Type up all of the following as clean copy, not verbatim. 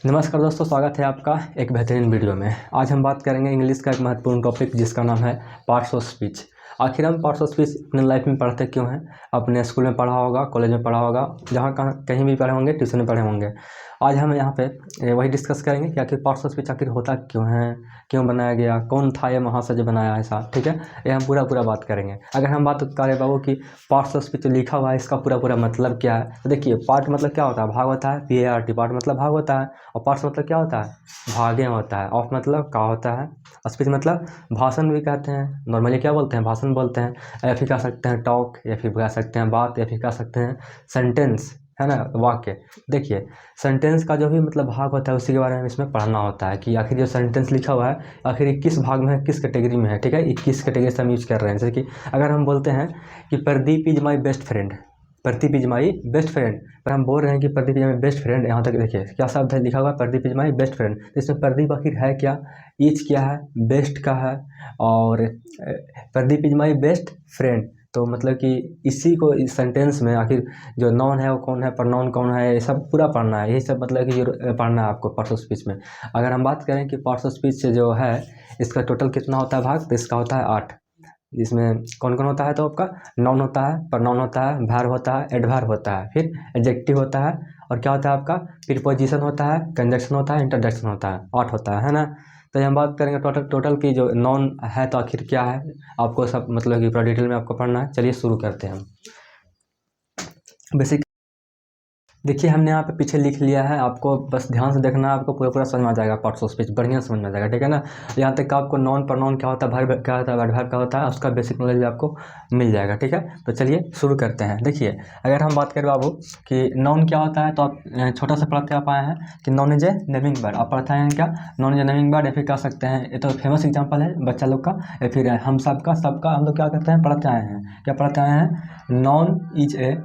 नमस्कार दोस्तों, स्वागत है आपका एक बेहतरीन वीडियो में। आज हम बात करेंगे इंग्लिश का एक महत्वपूर्ण टॉपिक जिसका नाम है पार्ट्स ऑफ स्पीच। आखिर हम पार्ट्स ऑफ स्पीच अपने लाइफ में पढ़ते क्यों हैं? अपने स्कूल में पढ़ा होगा, कॉलेज में पढ़ा होगा, जहाँ कहीं भी पढ़े होंगे, ट्यूशन में पढ़े होंगे। आज हम यहाँ पे वही डिस्कस करेंगे कि आखिर पार्ट्स ऑफ स्पीच आखिर होता क्यों है, क्यों बनाया गया, कौन था ये महाशय जो बनाया ऐसा, ठीक है। ये हम पूरा बात करेंगे। अगर हम बात करें बाबू कि पार्ट्स ऑफ स्पीच लिखा हुआ है, इसका पूरा मतलब क्या है, तो देखिए पार्ट मतलब क्या होता है, भाग होता है, PART, पार्ट मतलब भाग होता है। और पार्ट्स मतलब क्या होता है, भागे होता है। ऑफ मतलब का होता है। स्पीच मतलब भाषण भी कहते हैं, नॉर्मली क्या बोलते हैं, भाषण बोलते हैं, या फिर कह सकते हैं टॉक, या फिर कह सकते हैं बात, या फिर कह सकते हैं सेंटेंस, है ना, वाक्य। देखिए सेंटेंस का जो भी मतलब भाग होता है उसी के बारे में इसमें पढ़ना होता है कि आखिर जो सेंटेंस लिखा हुआ है आखिर ये किस भाग में है, किस कैटेगरी में है, ठीक है। 21 कैटेगरी से हम यूज कर रहे हैं। जैसे कि अगर हम बोलते हैं कि Pradeep is my best friend, Pradeep is my best friend, पर हम बोल रहे हैं कि Pradeep is my best friend. यहाँ तक देखिए क्या शब्द है लिखा हुआ है, Pradeep is my best friend. इसमें प्रदीप आखिर है क्या, इज क्या है, बेस्ट का है, और Pradeep is my best friend. तो मतलब कि इसी को इस सेंटेंस में आखिर जो नाउन है वो कौन है, प्रोनाउन कौन है, ये सब पूरा पढ़ना है। यही सब मतलब कि पढ़ना है आपको पार्ट्स ऑफ स्पीच में। अगर हम बात करें कि पार्ट्स ऑफ स्पीच जो है इसका टोटल कितना होता है भाग, तो इसका होता है 8। जिसमें कौन कौन होता है, तो आपका नाउन होता है, प्रोनाउन होता है, वर्ब होता है, एडवर्ब होता है, फिर एडजेक्टिव होता है, और क्या होता है आपका प्रीपोजिशन होता है, कंजक्शन होता है, इंट्रोडक्शन होता है। 8 होता है ना। तो ये हम बात करेंगे टोटल की जो नाउन है तो आखिर क्या है, आपको सब मतलब कि पूरा डिटेल में आपको पढ़ना है। चलिए शुरू करते हैं हम। बेसिक देखिए हमने यहाँ पे पीछे लिख लिया है, आपको बस ध्यान से देखना है, आपको पूरा समझ में आ जाएगा। पार्ट्स ऑफ स्पीच बढ़िया समझ में आ जाएगा, ठीक है ना। यहाँ तक आपको नॉन प्रोनाउन क्या होता है, वर्ब क्या होता है, एडवर्ब क्या होता है, उसका बेसिक नॉलेज भी आपको मिल जाएगा, ठीक है। तो चलिए शुरू करते हैं। देखिए अगर हम बात करें बाबू कि नॉन क्या होता है, तो आप छोटा सा पढ़ते आप आए हैं कि non is a naming word. आप पढ़ते हैं क्या, non is a naming word, या फिर कह सकते हैं, ये तो फेमस एग्जाम्पल है बच्चा लोग का, या फिर हम सबका हम लोग क्या करते हैं, पढ़ते आए हैं, क्या पढ़ते आए हैं, non is a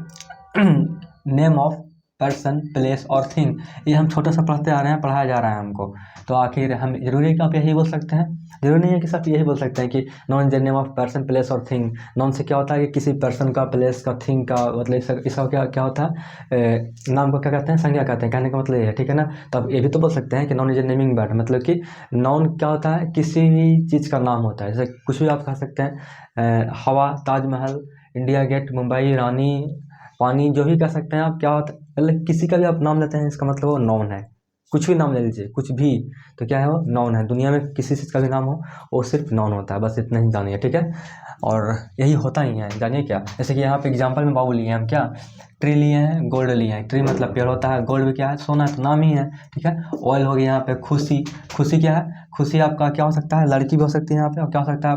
name of person, place और थिंग। ये हम छोटा सा पढ़ते आ रहे हैं, पढ़ाया जा रहा है हमको। तो आखिर हम जरूरी है कि आप यही बोल सकते हैं, जरूरी नहीं है कि सब यही बोल सकते हैं कि non is the name of person, place और थिंग। नॉन से क्या होता है कि किसी पर्सन का, प्लेस का, थिंग का, मतलब इसका क्या होता है, नाम को क्या कहते हैं, संज्ञा कहते हैं। कहने का मतलब ये है, ठीक है ना। तो आप ये भी तो बोल सकते हैं कि non is a naming word, मतलब कि नॉन क्या होता है, किसी भी चीज़ का नाम होता है। जैसे कुछ भी आप कह सकते हैं, हवा, ताजमहल, इंडिया गेट, मुंबई, रानी, पानी, जो भी कह सकते हैं आप। क्या होता है, मतलब किसी का भी आप नाम लेते हैं इसका मतलब वो नाउन है। कुछ भी नाम ले लीजिए, कुछ भी, तो क्या है वो नाउन है। दुनिया में किसी चीज़ का भी नाम हो वो सिर्फ नाउन होता है, बस इतना ही जानिए, ठीक है। और यही होता ही है, जानिए क्या। जैसे कि यहाँ पे एग्जांपल में बाबू लिए हैं हम, क्या ट्री लिए हैं, गोल्ड लिए हैं। ट्री मतलब पेड़ होता है, गोल्ड भी क्या है, सोना, तो नाम ही है, ठीक है। ऑयल हो गया यहाँ पे, खुशी, खुशी क्या है, खुशी आपका क्या हो सकता है, लड़की भी हो सकती है यहाँ पे, और क्या हो सकता है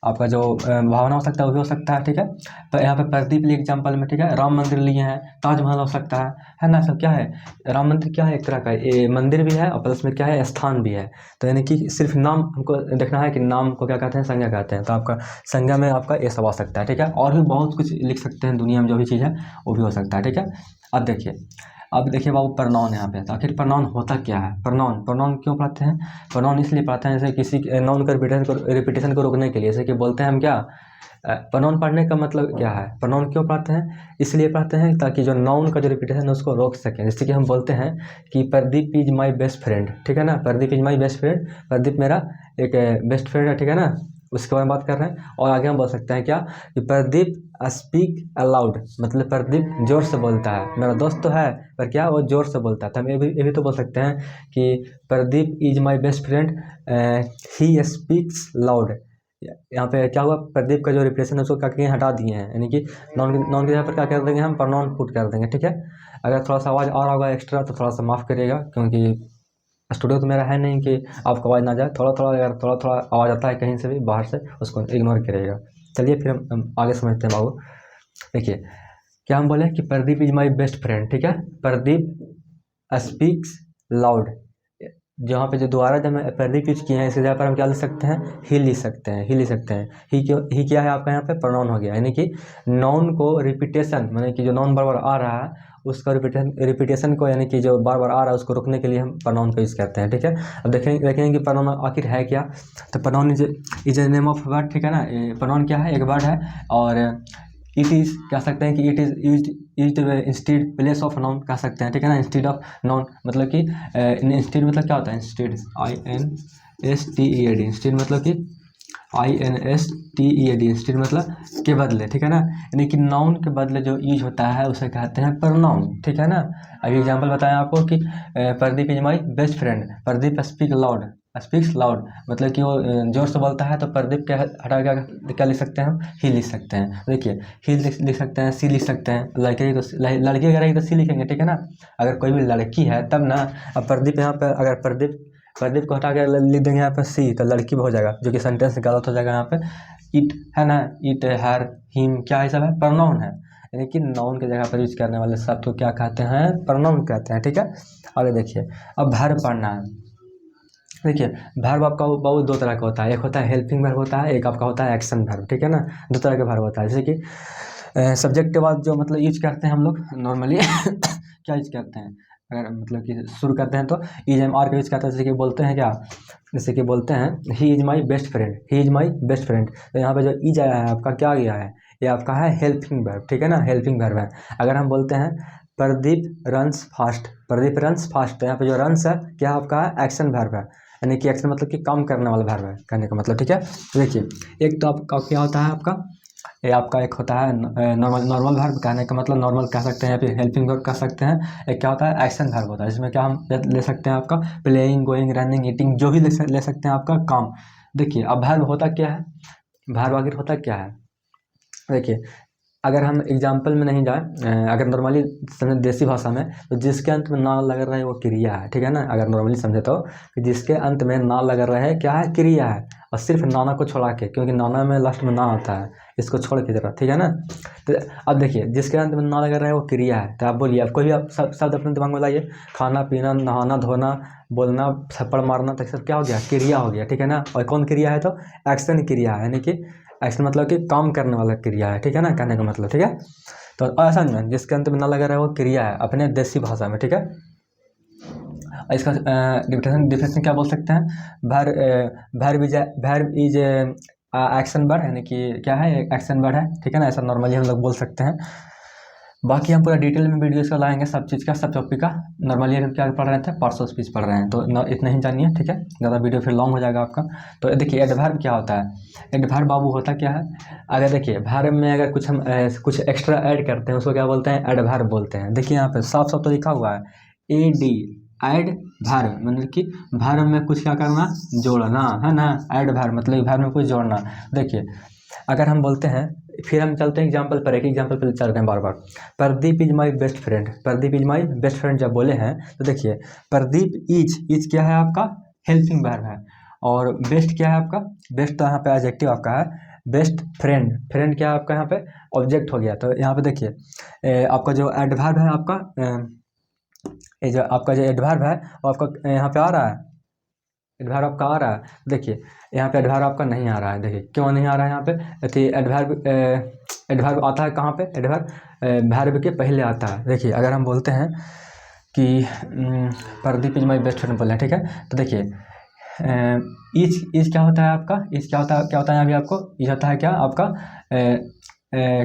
आपका जो भावना हो सकता है वो भी हो सकता है, ठीक है। तो यहाँ पे प्रदीप लिए एग्जाम्पल में, ठीक है। राम मंदिर लिए हैं, ताजमहल हो सकता है ना। सब क्या है, राम मंदिर क्या है, एक तरह का ये मंदिर भी है, और प्लस में क्या है, स्थान भी है। तो यानी कि सिर्फ नाम हमको देखना है कि नाम को क्या कहते हैं, संज्ञा कहते हैं। तो आपका संज्ञा में आपका ये सब आ सकता है, ठीक है। और भी बहुत कुछ लिख सकते हैं, दुनिया में जो भी चीज़ है वो भी हो सकता है, ठीक है। अब देखिए बाबू प्रोनाउन यहाँ पे, तो आखिर प्रोनाउन होता क्या है। प्रोनाउन क्यों पढ़ते हैं, प्रोनाउन इसलिए पढ़ते हैं जैसे किसी नाउन का रिपीटेशन को रोकने के लिए। जैसे कि बोलते हैं हम क्या, प्रोनाउन पढ़ने का मतलब क्या है, प्रोनाउन क्यों पढ़ते हैं, इसलिए पढ़ते हैं ताकि जो नाउन का जो रिपीटेशन है उसको रोक सकें। जैसे कि हम बोलते हैं कि Pradeep is my best friend, ठीक है ना। Pradeep is my best friend, Pradeep मेरा एक बेस्ट फ्रेंड है, ठीक है ना। उसके बारे में बात कर रहे हैं। और आगे हम बोल सकते हैं क्या, कि प्रदीप स्पीक अलाउड, मतलब प्रदीप जोर से बोलता है। मेरा दोस्त तो है पर क्या वो जोर से बोलता है। तो हम ये भी तो बोल सकते हैं कि Pradeep is my best friend, he speaks loud. यहाँ पे क्या हुआ, प्रदीप का जो रिप्लेसन है उसको क्या किए, हटा दिए हैं, यानी कि नॉन के यहाँ पर क्या कर देंगे हम, प्रोनाउन पुट कर देंगे, ठीक है। अगर थोड़ा सा आवाज़ आ रहा होगा एक्स्ट्रा तो थोड़ा सा माफ़ करिएगा, क्योंकि स्टूडियो तो मेरा है नहीं कि आपको आवाज़ ना जाए। अगर थोड़ा आवाज़ आता है कहीं से भी बाहर से, उसको इग्नोर करिएगा। चलिए फिर हम आगे समझते हैं बाबू। देखिए क्या हम बोले कि Pradeep is my best friend, ठीक है। प्रदीप स्पीक्स लाउड, जहाँ पे जो दोबारा जब मैं प्रदीप यूज किए हैं इसकी जगह पर हम क्या लिख सकते हैं, ही लिख सकते हैं, ही लिख सकते हैं। ही क्या है आपका यहाँ पे, प्रोनाउन हो गया। यानी कि नाउन को रिपीटेशन, यानी कि जो नाउन बार बार आ रहा है उसका रिपीटेशन को, यानी कि जो बार बार आ रहा है उसको रोकने के लिए हम प्रोनाउन का यूज़ करते हैं, ठीक है। अब देखेंगे कि प्रोनाउन आखिर है क्या। तो pronoun is a name of word, ठीक है ना। प्रोनाउन क्या है, एक वर्ड है, और इट इज़ कह सकते हैं कि it is used instead place of noun कह सकते हैं, ठीक है ना। इंस्टीड ऑफ नाउन मतलब कि इंस्टीड मतलब क्या होता है, इंस्टीड INSTED, इंस्टीड मतलब कि INSTED, इंस्टीड मतलब के बदले, ठीक है ना। यानी कि नाउन के बदले जो यूज होता है उसे कहते हैं प्रनाउन, ठीक है ना। अभी एग्जांपल बताया आपको कि Pradeep is my best friend, Pradeep speaks loud मतलब कि वो जोर से बोलता है, तो प्रदीप क्या हटा क्या लिख सकते हैं हम, ही लिख सकते हैं। देखिए ही लिख सकते हैं, सी लिख सकते हैं, लड़की अगर है तो सी लिखेंगे, ठीक है ना। अगर कोई भी लड़की है तब ना, अब प्रदीप यहाँ पर अगर प्रदीप को हटा के लिख देंगे यहाँ पर सी, तो लड़की भी हो जाएगा, जो कि सेंटेंस गलत हो जाएगा। यहाँ पे इट है ना, इट, हर, हिम क्या है, सब है प्रनाउन है, यानी कि नाउन की जगह पर यूज करने वाले शब्द को क्या कहते हैं, प्रनाउन कहते हैं, ठीक है। आगे देखिए, अब वर्ब पढ़ना है। देखिए वर्ब आपका बहुत दो तरह का होता है, एक होता है हेल्पिंग वर्ब होता है, एक आपका होता है एक्शन वर्ब, ठीक है ना। दो तरह का वर्ब होता है, जैसे कि सब्जेक्ट के बाद जो मतलब यूज करते हैं हम लोग नॉर्मली क्या यूज करते हैं, अगर मतलब कि शुरू करते हैं तो इज एम आर का यूज करते हैं, जैसे कि बोलते हैं क्या, जैसे कि बोलते हैं he is my best friend, he is my best friend. तो यहाँ पे जो इज आया है आपका क्या गया है, ये आपका है हेल्पिंग वर्ब, ठीक है ना, हेल्पिंग वर्ब है। अगर हम बोलते हैं Pradeep runs fast, Pradeep runs fast, तो यहाँ पे जो रन्स है क्या आपका है, एक्शन वर्ब है, यानी कि एक्शन मतलब कि काम करने वाला वर्ब है, कहने का मतलब, ठीक है। तो देखिए एक तो आपका क्या होता है आपका, ये आपका एक होता है नॉर्मल वर्ब, कहने का मतलब नॉर्मल कह सकते हैं, या फिर हेल्पिंग वर्ब कह सकते हैं। एक क्या होता है एक्शन वर्ब होता है, जिसमें क्या हम ले सकते हैं आपका प्लेइंग, गोइंग, रनिंग, ईटिंग, जो भी ले सकते हैं आपका काम। देखिए अब वर्ब होता क्या है, वर्ब आखिर होता क्या है, देखिए अगर हम एग्जाम्पल में नहीं जाए, अगर नॉर्मली समझे देसी भाषा में, तो जिसके अंत में ना लग रहा है वो क्रिया है, ठीक है ना। अगर नॉर्मली समझे तो कि जिसके अंत में ना लग रहा है क्या है, क्रिया है, और सिर्फ नाना को छोड़ा के, क्योंकि नाना में लास्ट में ना आता है, इसको छोड़ के जरा, ठीक है ना। तो अब देखिए जिसके अंत में ना लग रहा है वो क्रिया है, तो आप बोलिए, आप कोई भी आप शब्द अपने दिमाग में लाइए, खाना पीना, नहाना धोना, बोलना, थप्पड़ मारना, तो सब क्या हो गया, क्रिया हो गया, ठीक है ना। और कौन क्रिया है, तो एक्शन क्रिया है, यानी कि एक्शन मतलब कि काम करने वाला क्रिया है, ठीक है ना, कहने का मतलब, ठीक है। तो ऐसा नहीं है जिसके अंत में ना लगा रहा है वो क्रिया है अपने देसी भाषा में, ठीक है। इसका डिफिनेशन क्या बोल सकते हैं, वर्ब इज एक्शन वर्ड, यानी कि क्या है, एक्शन वर्ड है, ठीक है ना, ऐसा नॉर्मली हम लोग बोल सकते हैं। बाकी हम पूरा डिटेल में वीडियो इसका लाएंगे, सब चीज़ का, सब टॉपिक का। नॉर्मली हम क्या पढ़ रहे थे, पार्ट्स ऑफ स्पीच पढ़ रहे हैं, तो इतना ही जानिए, ठीक है, ज़्यादा वीडियो फिर लॉन्ग हो जाएगा आपका। तो देखिए एडवर्ब क्या होता है, एडवर्ब बाबू होता क्या है, अगर देखिए वर्ब में अगर कुछ हम कुछ एक्स्ट्रा ऐड करते हैं उसको क्या बोलते हैं, एडवर्ब बोलते हैं। देखिए यहाँ पे साफ साफ तो लिखा हुआ है AD, ऐड वर्ब, मतलब कि वर्ब में कुछ क्या करना, जोड़ना, है ना। ऐड वर्ब मतलब वर्ब में कुछ जोड़ना। देखिए अगर हम बोलते हैं, फिर हम चलते हैं एग्जाम्पल पर, एक एग्जाम्पल पर चल रहे हैं बार बार। Pradeep is my best friend, Pradeep is my best friend जब बोले हैं, तो देखिए प्रदीप इज क्या है आपका, हेल्पिंग वर्ब है, और बेस्ट क्या है आपका, बेस्ट तो यहाँ पे एडजेक्टिव आपका है, बेस्ट फ्रेंड, फ्रेंड क्या है आपका यहाँ पे ऑब्जेक्ट हो गया। तो यहाँ पे देखिए आपका जो एडवर्ब है आपका, ये जो आपका जो एडवर्ब है वो आपका यहाँ पे आ रहा है, एडवर्ब आपका आ रहा है। देखिए यहाँ पे एडवर्ब आपका नहीं आ रहा है, देखिए क्यों नहीं आ रहा है यहाँ पे, तो एडवर्ब आता है कहाँ पे, एडवर्ब वर्ब के पहले आता है। देखिए अगर हम बोलते हैं कि Pradeep is my best friend बोले, ठीक है, तो देखिए इज क्या होता है आपका, इज क्या होता है यहाँ भी आपको, इज होता है क्या आपका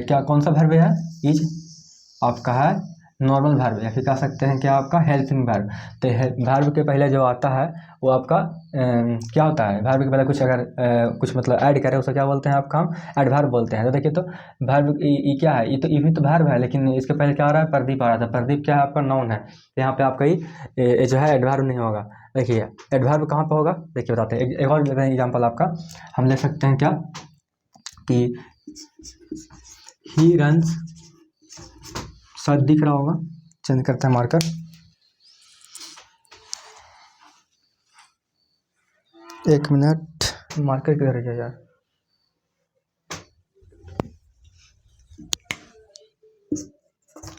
क्या कौन सा वर्ब है, इज आपका है नॉर्मल वर्ब, या फिर कह सकते हैं क्या आपका हेल्पिंग वर्ब। तो वर्ब के पहले जो आता है वो आपका क्या होता है, वर्ब के पहले कुछ अगर कुछ मतलब ऐड करें उसे क्या बोलते हैं आपका, हम एडवर्ब बोलते हैं। तो देखिए तो वर्ब ये क्या है, ये भी तो वर्ब है, लेकिन इसके पहले क्या आ रहा है, प्रदीप आ रहा था, प्रदीप क्या है आपका नाउन है, तो यहाँ पे आपका ये जो है एडवर्ब नहीं होगा। देखिए एडवर्ब कहाँ पे होगा, देखिए बताते हैं, एक और लेते हैं एग्जाम्पल आपका, हम ले सकते हैं क्या कि ही रन्स, शायद दिख रहा होगा, चेंज करते हैं मार्कर, एक मिनट, मार्कर किधर है यार,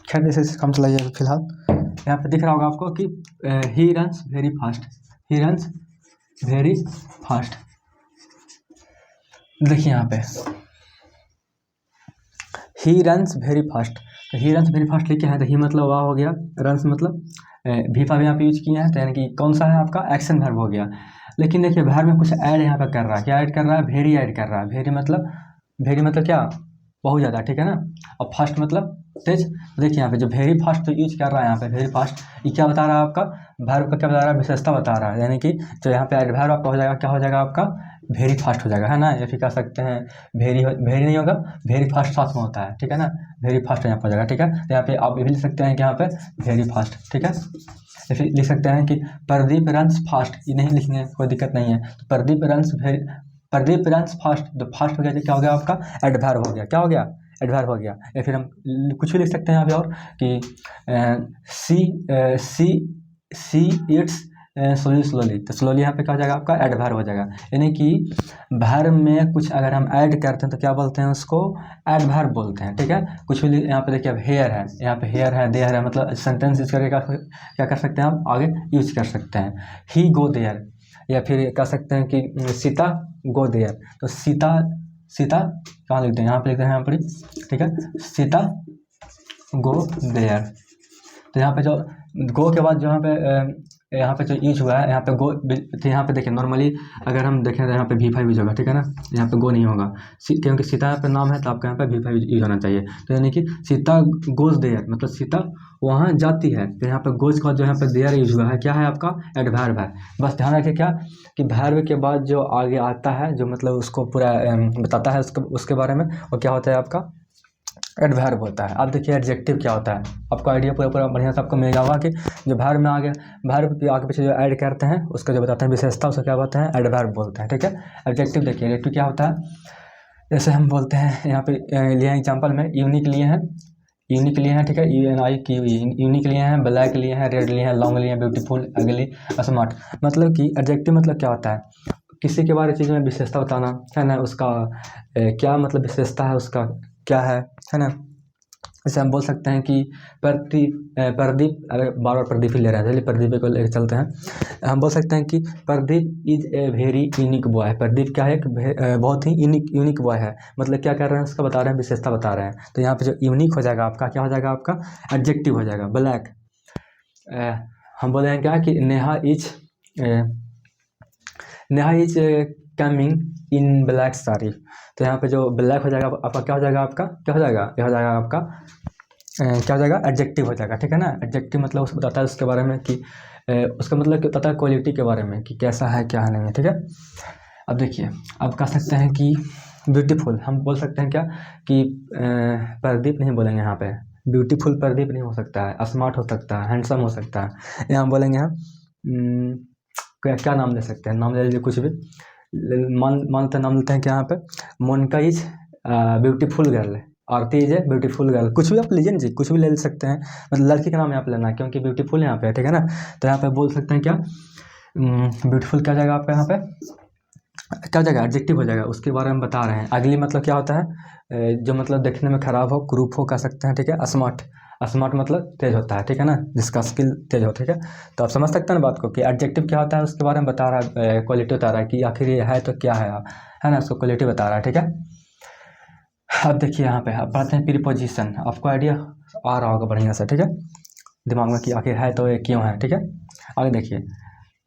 खैर जैसे काम चलाइए फिलहाल। यहाँ पे दिख रहा होगा आपको कि he runs very fast, he runs very fast. देखिए यहाँ पे ही रन्स वेरी फास्ट, तो ही रन्स वेरी फास्ट लिखे हैं, तो ही मतलब वाह हो गया, रन्स मतलब भी पर यहाँ पे यूज किए हैं, तो यानी कि कौन सा है आपका एक्शन वर्ब हो गया। लेकिन देखिए वर्ब में कुछ ऐड यहाँ पे कर रहा है, क्या ऐड कर रहा है, वेरी ऐड कर रहा है, वेरी मतलब क्या, बहुत ज़्यादा, ठीक है ना। और फास्ट मतलब तेज। देखिए यहाँ पे जो वेरी फास्ट जो यूज कर रहा है यहाँ पे वेरी फास्ट, ये क्या बता रहा है आपका, वर्ब का क्या बता रहा है, विशेषता बता रहा है। यानी कि जो यहाँ पे एडवर्ब आपका हो जाएगा, क्या हो जाएगा आपका, वेरी फास्ट हो जाएगा, है ना। या फिर कह सकते हैं वेरी नहीं होगा, वेरी फास्ट साथ में होता है, ठीक है ना। वेरी फास्ट यहाँ पर हो जाएगा, ठीक है। तो यहाँ पे आप ये भी लिख सकते हैं कि यहाँ पे वेरी फास्ट, ठीक है। या फिर लिख सकते हैं कि प्रदीप रन्स फास्ट, ये नहीं लिखेंगे कोई दिक्कत नहीं है। तो प्रदीप रन्स फास्ट, तो फास्ट हो गया, क्या हो गया आपका, एडवर्ब हो गया, क्या हो गया, एडवर्ब हो गया। या फिर हम कुछ भी लिख सकते हैं यहाँ पे और कि सी इट्स स्लोली, तो स्लोली यहाँ पे क्या हो जाएगा आपका, एडवर्ब हो जाएगा। यानी कि वर्ब में कुछ अगर हम ऐड करते हैं तो क्या बोलते हैं उसको, एडवर्ब बोलते हैं, ठीक है। कुछ भी यहाँ पे देखिए अब हेयर है, यहाँ पे हेयर है, देयर है, मतलब सेंटेंस यूज करके क्या कर सकते हैं हम आगे यूज कर सकते हैं। ही गो देयर, या फिर कह सकते हैं कि सीता गो देयर, तो सीता कहाँ लिखते हैं, यहाँ पे लिखते हैं यहाँ पर, ठीक है, सीता गो देयर। तो यहाँ पे जो गो के बाद जो यहाँ पे जो यूज हुआ है, यहाँ पे गो, तो यहाँ पे देखिए नॉर्मली अगर हम देखें तो यहाँ पे V5 यूज होगा, ठीक है ना। यहाँ पे गो नहीं होगा, क्योंकि सीता यहाँ पे नाम है, तो आपका यहाँ पे V5 यूज होना चाहिए। तो यानी कि सीता गोज देयर, मतलब सीता वहाँ जाती है। तो यहाँ पे गोज का जो यहाँ पे देयर यूज हुआ है, क्या है आपका, एडवर्ब है। बस ध्यान रखिए क्या, कि वर्ब के बाद जो आगे आता है, जो मतलब उसको पूरा बताता है उसके बारे में, वो क्या होता है आपका, एडवर्ब होता है। अब देखिए एडजेक्टिव क्या होता है, आपको आइडिया पूरा बढ़िया से आपको मिल जाएगा कि जो वर्ब में आगे, वर्ब के आगे पीछे जो ऐड करते हैं उसका जो बताते हैं विशेषता, उसको क्या बोलते हैं, एडवर्ब बोलते हैं, ठीक है। एडजेक्टिव देखिए, एडजेक्टिव क्या होता है, जैसे हम बोलते हैं यहाँ पे लिए हैं एग्जाम्पल में, यूनिक लिए हैं, ठीक है, यूनिक लिए हैं, ब्लैक लिए हैं, रेड लिए हैं, लॉन्ग लिए हैं, ब्यूटीफुल, अगली, स्मार्ट। मतलब कि एडजेक्टिव मतलब क्या होता है, किसी के बारे चीज़ में विशेषता बताना, है ना, उसका क्या मतलब विशेषता है, उसका क्या है ना। जैसे हम बोल सकते हैं कि प्रदीप, अगर बार बार प्रदीप ही ले रहे हैं, चलिए प्रदीप को लेकर चलते हैं। हम बोल सकते हैं कि Pradeep is a very unique boy, Pradeep क्या है, एक बहुत ही यूनिक बॉय है। मतलब क्या कर रहे हैं, उसका बता रहे हैं, विशेषता बता रहे हैं। तो यहाँ पे जो यूनिक हो जाएगा आपका, क्या हो जाएगा आपका, एडजेक्टिव हो जाएगा। ब्लैक, हम बोले हैं क्या कि Neha is coming in black sari. तो यहाँ पे जो ब्लैक हो जाएगा आपका, क्या हो जाएगा आपका, क्या हो जाएगा, यह हो जाएगा आपका क्या हो जाएगा, एडजेक्टिव हो जाएगा, ठीक है ना। एडजेक्टिव मतलब उसको बताता है उसके बारे में कि उसका मतलब बताता है क्वालिटी के बारे में कि कैसा है क्या नहीं है, ठीक है। अब देखिए, अब कह सकते हैं कि ब्यूटीफुल, हम बोल सकते हैं क्या कि प्रदीप नहीं बोलेंगे यहाँ पे, ब्यूटीफुल प्रदीप नहीं हो सकता है, स्मार्ट हो सकता है, हैंडसम हो सकता है। यहाँ बोलेंगे हम क्या नाम ले सकते हैं, नाम ले लीजिए कुछ भी, मानते नाम लेते हैं कि यहाँ पे Monika is beautiful girl, Aarti is a beautiful girl, कुछ भी आप लीजिए ना जी, कुछ भी ले सकते हैं, मतलब लड़की का नाम यहाँ पे लेना है क्योंकि ब्यूटीफुल यहाँ पे है, ठीक है ना। तो यहाँ पे बोल सकते हैं क्या, ब्यूटीफुल क्या जाएगा आपका, यहाँ पे क्या हो जाएगा, एडजेक्टिव हो जाएगा, उसके बारे में बता रहे हैं। अगली मतलब क्या होता है, जो मतलब देखने में खराब हो, क्रूप हो, कह सकते हैं, ठीक है। स्मार्ट मतलब तेज होता है, ठीक है ना, जिसका स्किल तेज होता है, ठीक है। तो आप समझ सकते हैं ना बात को कि एडजेक्टिव क्या होता है, उसके बारे में बता रहा है, क्वालिटी बता रहा है कि आखिर ये है तो क्या है ना, उसको क्वालिटी बता रहा है, ठीक है। अब देखिए यहाँ पे अब पढ़ते हैं प्रीपोजिशन, आपको आइडिया आ रहा होगा बढ़िया से, ठीक है, दिमाग में कि आखिर है तो ये क्यों है, ठीक है। आगे देखिए,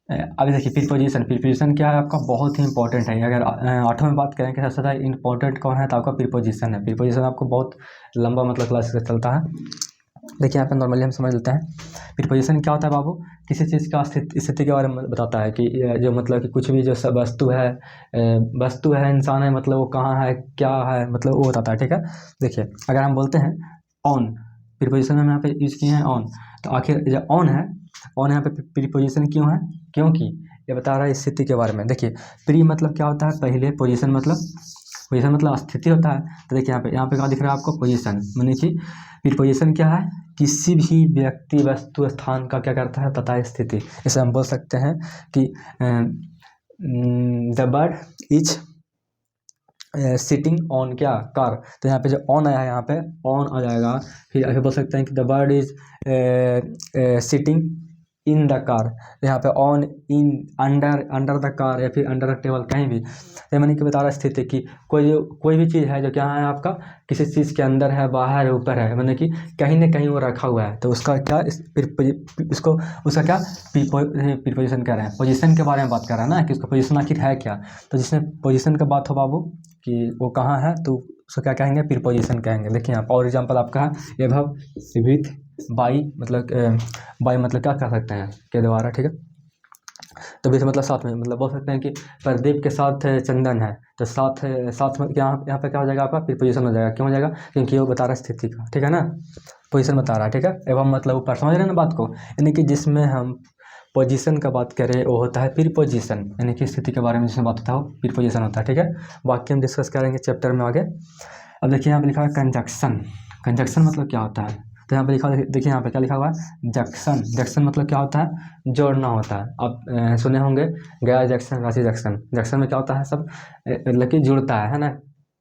अभी देखिए प्रीपोजिशन क्या है आपका, बहुत ही इंपॉर्टेंट है। अगर 8वीं में बात करें कि सबसे ज़्यादा इंपॉर्टेंट कौन है, तो आपका प्रीपोजिशन है। प्रीपोजिशन आपको बहुत लंबा मतलब क्लास से चलता है। देखिए यहाँ पे नॉर्मली हम समझ लेते हैं, प्रीपोजिशन क्या होता है बाबू, किसी चीज़ का स्थिति के बारे में बताता है कि जो मतलब कि कुछ भी जो सब वस्तु है, इंसान है, मतलब वो कहाँ है, क्या है, मतलब वो बताता है, ठीक है। देखिए अगर हम बोलते हैं ऑन, प्रीपोजिशन में हम यहाँ पे यूज किए हैं ऑन, तो आखिर जो ऑन यहाँ पे प्रीपोजिशन क्यों है, क्योंकि ये बता रहा है स्थिति के बारे में। देखिए प्री मतलब क्या होता है, पहले, पोजीशन मतलब स्थिति होता है। तो देखिए यहाँ पे क्या दिख रहा है आपको, पोजीशन, माने कि प्रीपोजिशन क्या है, किसी भी व्यक्ति, वस्तु, स्थान का क्या करता है, तथा स्थिति। इसे हम बोल सकते हैं कि the bird is sitting on क्या, कार। तो यहाँ पे जो ऑन आया है, यहाँ पे ऑन आ जाएगा। फिर ऐसे बोल सकते हैं कि the bird is sitting in the car, यहाँ पे on, in, under the car, या फिर अंडर द टेबल, कहीं भी। तो मैंने कि बता रहा स्थिति कि कोई भी चीज़ है जो क्या है आपका, किसी चीज़ के अंदर है, बाहर है, ऊपर है, मैंने कि कहीं ना कहीं वो रखा हुआ है, तो उसका क्या, उसका क्या प्रीपोजिशन कह रहे हैं, पोजीशन के बारे में बात कर रहा है ना, कि उसका पोजीशन आखिर है क्या। तो जिसमें पोजीशन का बात हो बाबू कि वो कहाँ है, तो उसको क्या कहेंगे, प्रीपोजिशन कहेंगे। देखिए यहाँ और एग्जाम्पल आपका है एभव, विथ, बाई मतलब क्या कह सकते हैं के द्वारा, ठीक है। तो बीच मतलब साथ में, मतलब बोल सकते हैं कि प्रदीप के साथ चंदन है, तो साथ साथ में यहाँ पे क्या हो जाएगा आपका, प्रीपोजिशन हो जाएगा। क्यों हो जाएगा, क्योंकि वो बता रहा है स्थिति का, ठीक है ना, पोजीशन बता रहा है, ठीक है। एवं मतलब ऊपर, समझ रहे हैं ना बात को, यानी कि जिसमें हम पोजीशन का बात करें वो होता है प्रीपोजिशन, यानी कि स्थिति के बारे में जिसमें बात होता है वो प्रीपोजिशन होता है, ठीक है। बाकी हम डिस्कस करेंगे चैप्टर में आगे। अब देखिए यहाँ पे लिखा है कंजक्शन। कंजक्शन मतलब क्या होता है, तो यहाँ पे लिखा, देखिए यहाँ पे क्या लिखा हुआ है, जंक्शन। जंक्शन मतलब क्या होता है, जोड़ना होता है। आप सुने होंगे गया जंक्शन, रांची जंक्शन। जंक्शन में क्या होता है, सब मतलब कि जुड़ता है ना,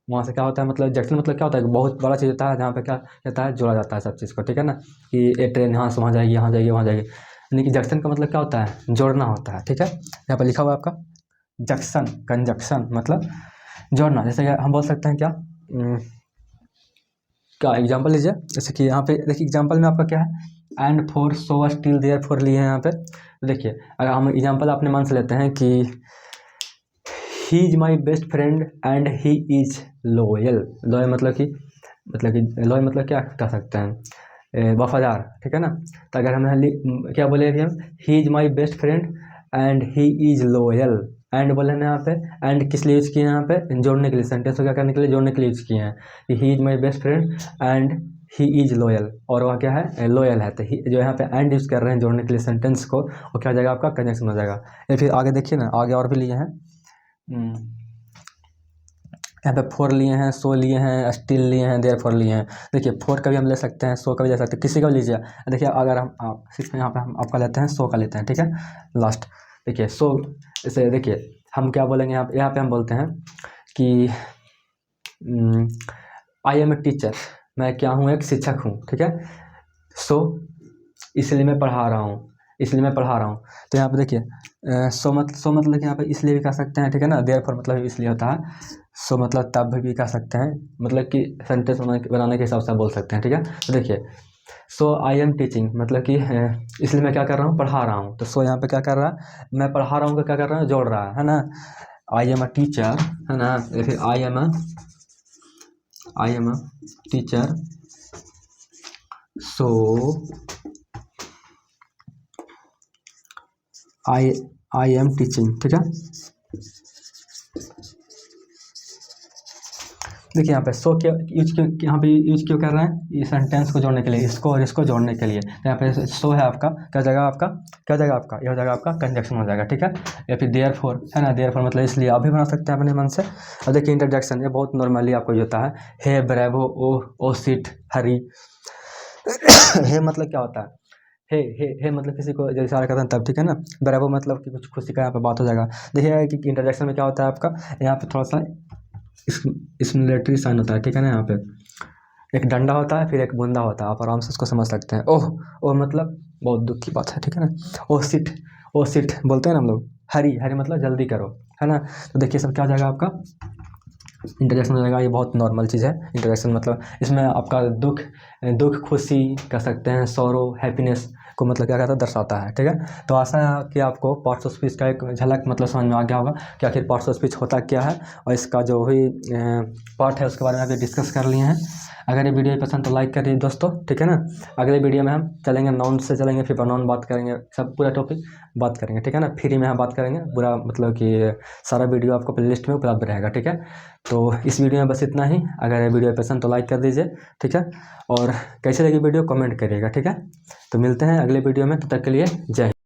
वहाँ से क्या होता है, मतलब जंक्शन मतलब क्या होता है, बहुत बड़ा चीज़ होता है जहाँ पे क्या कहता है, जोड़ा जाता है सब चीज़ को, ठीक है ना, कि ये ट्रेन यहाँ से वहाँ जाएगी, यहाँ जाएगी, वहाँ जाएगी, यानी कि जंक्शन का मतलब क्या होता है, जोड़ना होता है, ठीक है। यहाँ पर लिखा हुआ है आपका जंक्शन, कंजक्शन मतलब जोड़ना। जैसे कि हम बोल सकते हैं क्या एग्जाम्पल लीजिए, जैसे कि यहाँ पे देखिए एग्जाम्पल में आपका क्या है, and four, so, still, there four लिए हैं यहाँ पे। तो देखिए अगर हम एग्जाम्पल अपने मन से लेते हैं कि he is my best friend and he is loyal. Loyal मतलब कि लॉयल मतलब क्या कह सकते हैं, वफादार, ठीक है ना। तो अगर हम क्या बोले अभी हम, he is my best friend and he is loyal. And बोले ना यहाँ पे, एंड किस लिए यूज किए हैं यहाँ पे, जोड़ने के लिए, सेंटेंस को क्या करने के लिए, जोड़ने के लिए यूज किए हैं। He is my best friend and he is loyal, और वह क्या है, लॉयल है। तो जो यहाँ पे एंड यूज कर रहे हैं जोड़ने के लिए सेंटेंस को, वो क्या हो जाएगा आपका, कंजक्शन हो जाएगा। या फिर आगे देखिए ना, आगे और भी लिए हैं, यहाँ पे फोर लिए हैं, सो लिए हैं, स्टिल लिए हैं, देयर फोर लिए हैं। देखिए फोर का भी हम ले सकते हैं, सो का भी ले सकते हैं, किसी का भी लीजिए। देखिए अगर हम सिर्फ यहाँ पे हम आपका लेते हैं, सो का लेते हैं, ठीक है, लास्ट। देखिए सो, इसे देखिए हम क्या बोलेंगे, यहाँ पे हम बोलते हैं कि आई एम ए टीचर, मैं क्या हूँ, एक शिक्षक हूँ, ठीक है। सो इसलिए मैं पढ़ा रहा हूँ, इसलिए मैं पढ़ा रहा हूँ। तो यहाँ पे देखिए सो मतलब यहाँ पे इसलिए भी कह सकते हैं, ठीक है ना। देयर फॉर मतलब इसलिए होता है, सो मतलब तब भी कह सकते हैं, मतलब कि सेंटेंस बनाने के हिसाब से बोल सकते हैं, ठीक है। तो देखिए सो आई एम टीचिंग मतलब कि इसलिए मैं क्या कर रहा हूँ, पढ़ा रहा हूँ। तो सो यहाँ पे क्या कर रहा है, मैं पढ़ा रहा हूँ, क्या कर रहा है, जोड़ रहा है ना। आई एम अ टीचर, है ना, या फिर I am a teacher, so I am teaching, ठीक है। देखिए यहाँ पे सो क्या यूज क्यों, यहाँ पे यूज क्यों कर रहे हैं, ये सेंटेंस को जोड़ने के लिए, इसको और इसको जोड़ने के लिए। तो यहाँ पे सो है आपका, क्या जगह आपका, क्या जगह आपका, यह हो जाएगा आपका कंजक्शन हो जाएगा, ठीक है। या फिर देयर फोर, है ना, देयर फोर मतलब इसलिए, आप भी बना सकते हैं अपने मन से। और देखिए इंटरजेक्शन, ये बहुत नॉर्मली आपको होता है, हे ब्रेवो, ओ सिट, हरी। हे मतलब क्या होता है, हे मतलब किसी को जैसे इशारा करते हैं तब, ठीक है ना। ब्रेवो मतलब कि कुछ खुशी का यहाँ पे बात हो जाएगा। देखिए कि इंटरजेक्शन में क्या होता है आपका, यहाँ पे थोड़ा सा इसमें साइन होता है, ठीक है ना। यहाँ पे एक डंडा होता है, फिर एक बूंदा होता है, आप आराम से उसको समझ सकते हैं। ओह मतलब बहुत दुख की बात है, ठीक है ना। ओ सिट बोलते हैं ना हम लोग। हरी मतलब जल्दी करो, है ना। तो देखिए सब क्या हो जाएगा आपका, इंटरजेक्शन हो जाएगा। ये बहुत नॉर्मल चीज़ है इंटरजेक्शन, मतलब इसमें आपका दुख खुशी कह सकते हैं, सौरो, हैप्पीनेस को मतलब क्या कहता है, दर्शाता है, ठीक है। तो आशा है कि आपको पार्ट्स ऑफ स्पीच का एक झलक मतलब समझ में आ गया होगा कि आखिर पार्ट्स ऑफ स्पीच होता क्या है, और इसका जो भी पार्ट है उसके बारे में अभी डिस्कस कर लिए हैं। अगर ये वीडियो पसंद तो लाइक करिए दोस्तों, ठीक है ना। अगले वीडियो में हम चलेंगे नाउन से, चलेंगे फिर प्रोनाउन बात करेंगे, सब पूरा टॉपिक बात करेंगे, ठीक है ना। फ्री में हम बात करेंगे, पूरा मतलब कि सारा वीडियो आपको प्लेलिस्ट में उपलब्ध रहेगा, ठीक है। तो इस वीडियो में बस इतना ही। अगर ये वीडियो पसंद तो लाइक कर दीजिए, ठीक है, और कैसे लगी वीडियो कमेंट करिएगा, ठीक है। तो मिलते हैं अगले वीडियो में, तब तक के लिए जय हिंद।